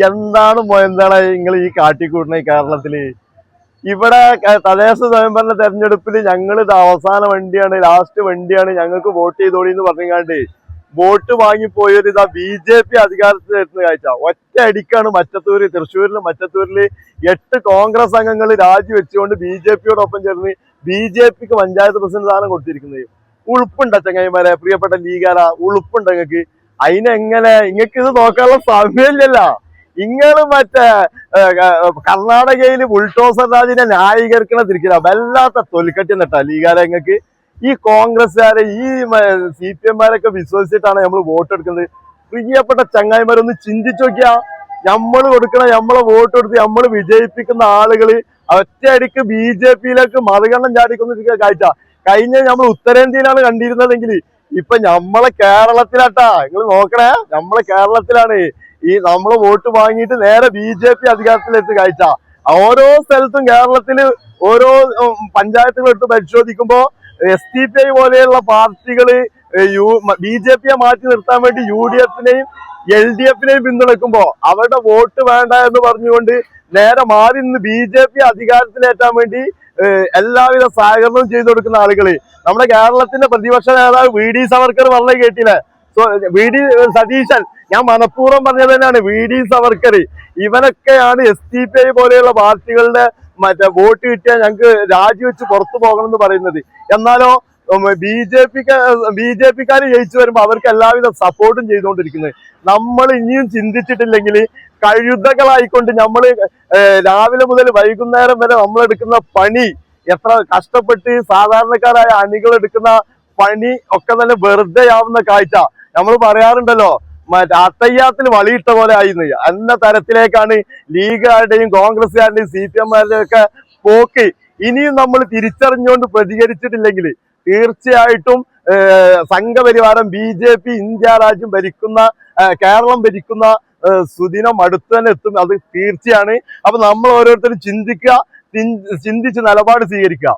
എന്താണ് എന്താണ് നിങ്ങൾ ഈ കാട്ടിക്കൂട്ടണ കേരളത്തില്? ഇവിടെ തദ്ദേശ സ്വയംഭരണ തെരഞ്ഞെടുപ്പിൽ ഞങ്ങൾ ഇത് അവസാന വണ്ടിയാണ്, ലാസ്റ്റ് വണ്ടിയാണ്, ഞങ്ങൾക്ക് വോട്ട് ചെയ്തോളി എന്ന് പറഞ്ഞാണ്ട് വോട്ട് വാങ്ങിപ്പോയൊരു ഇതാ BJP അധികാരത്തിൽ എത്തുന്ന കാഴ്ച. ഒറ്റ അടിക്കാണ് തൃശ്ശൂരിലും മറ്റത്തൂരിൽ 8 കോൺഗ്രസ് അംഗങ്ങൾ രാജിവെച്ചുകൊണ്ട് BJPയോടൊപ്പം ചേർന്ന് BJPക്ക് പഞ്ചായത്ത് പ്രസിഡന്റ് സ്ഥാനം കൊടുത്തിരിക്കുന്നത്. ഉളുപ്പുണ്ട ചങ്ങായിമാരെ, പ്രിയപ്പെട്ട ലീഗാര, ഉളുപ്പുണ്ട് നിങ്ങൾക്ക്? അതിനെങ്ങനെ നിങ്ങൾക്ക് ഇത് നോക്കാനുള്ള സമയമില്ലല്ലോ. ഇങ്ങള് കർണാടകയിൽ ബുൾഡോസർ രാജിനെ ന്യായീകരിക്കണ തിരിക്കില്ല. വല്ലാത്ത തൊലിക്കട്ടി നട്ടാ ലീഗാരെ നിങ്ങൾക്ക്. ഈ കോൺഗ്രസ്സുകാരെ ഈ CPM-മാരൊക്കെ വിശ്വസിച്ചിട്ടാണ് നമ്മൾ വോട്ട് എടുക്കുന്നത്. പ്രിയപ്പെട്ട ചങ്ങായിമാരൊന്ന് ചിന്തിച്ചു നോക്കിയാ, നമ്മളെ വോട്ട് എടുത്ത് നമ്മൾ വിജയിപ്പിക്കുന്ന ആളുകള് ഒറ്റയടിക്ക് BJPയിലേക്ക് മറുകണ്ണം ചാടിക്കൊണ്ടിരിക്കുന്ന കാഴ്ച കഴിഞ്ഞ നമ്മൾ ഉത്തരേന്ത്യയിലാണ് കണ്ടിരുന്നതെങ്കിൽ ഇപ്പൊ നമ്മളെ കേരളത്തിലാട്ടാ. നിങ്ങൾ നോക്കണേ, നമ്മളെ കേരളത്തിലാണ് നമ്മള് വോട്ട് വാങ്ങിയിട്ട് നേരെ BJP അധികാരത്തിലെത്തി കാഴ്ച. ഓരോ സ്ഥലത്തും കേരളത്തില് ഓരോ പഞ്ചായത്തുകൾ എടുത്ത് പരിശോധിക്കുമ്പോ SDPI പോലെയുള്ള പാർട്ടികള് BJPയെ മാറ്റി നിർത്താൻ വേണ്ടി UDF-നെയും LDF-നെയും പിന്തുണയ്ക്കുമ്പോ അവരുടെ വോട്ട് വേണ്ട എന്ന് പറഞ്ഞുകൊണ്ട് നേരെ മാറി നിന്ന് BJP അധികാരത്തിലേറ്റാൻ വേണ്ടി എല്ലാവിധ സഹകരണവും ചെയ്തു കൊടുക്കുന്ന ആളുകള് നമ്മുടെ കേരളത്തിന്റെ പ്രതിപക്ഷ നേതാവ് VD സവർക്കർ പറഞ്ഞ കേട്ടില്ലേ? VD സതീശൻ, ഞാൻ മനഃപൂർവ്വം പറഞ്ഞത് തന്നെയാണ്. VD സവർക്കർ ഇവനൊക്കെയാണ് SDPI പോലെയുള്ള പാർട്ടികളുടെ വോട്ട് കിട്ടിയാൽ ഞങ്ങൾക്ക് രാജിവെച്ച് പുറത്തു പോകണം എന്ന് പറയുന്നത്. എന്നാലോ BJPക്കാര് ജയിച്ചു വരുമ്പോ അവർക്ക് എല്ലാവിധ സപ്പോർട്ടും ചെയ്തുകൊണ്ടിരിക്കുന്നത്. നമ്മൾ ഇനിയും ചിന്തിച്ചിട്ടില്ലെങ്കിൽ കഴുതകളായിക്കൊണ്ട് നമ്മള് രാവിലെ മുതൽ വൈകുന്നേരം വരെ നമ്മളെടുക്കുന്ന പണി, എത്ര കഷ്ടപ്പെട്ട് സാധാരണക്കാരായ അണികൾ എടുക്കുന്ന പണി ഒക്കെ തന്നെ വെറുതെ ആവുന്ന കാഴ്ച നമ്മൾ പറയാറുണ്ടല്ലോ. അത്തയ്യാത്തിൽ വളിയിട്ട പോലെ ആയിരുന്നു. എന്ന തരത്തിലേക്കാണ് ലീഗുകാരുടെയും കോൺഗ്രസ്സുകാരുടെയും CPM-മാരുടെയും ഒക്കെ പോക്ക്. ഇനിയും നമ്മൾ തിരിച്ചറിഞ്ഞുകൊണ്ട് പ്രതികരിച്ചിട്ടില്ലെങ്കിൽ തീർച്ചയായിട്ടും സംഘപരിവാരം BJP ഇന്ത്യ രാജ്യം ഭരിക്കുന്ന, കേരളം ഭരിക്കുന്ന സുദിനം അടുത്ത് തന്നെ എത്തും. അത് തീർച്ചയാണ്. അപ്പൊ നമ്മൾ ഓരോരുത്തരും ചിന്തിച്ച് നിലപാട് സ്വീകരിക്കുക.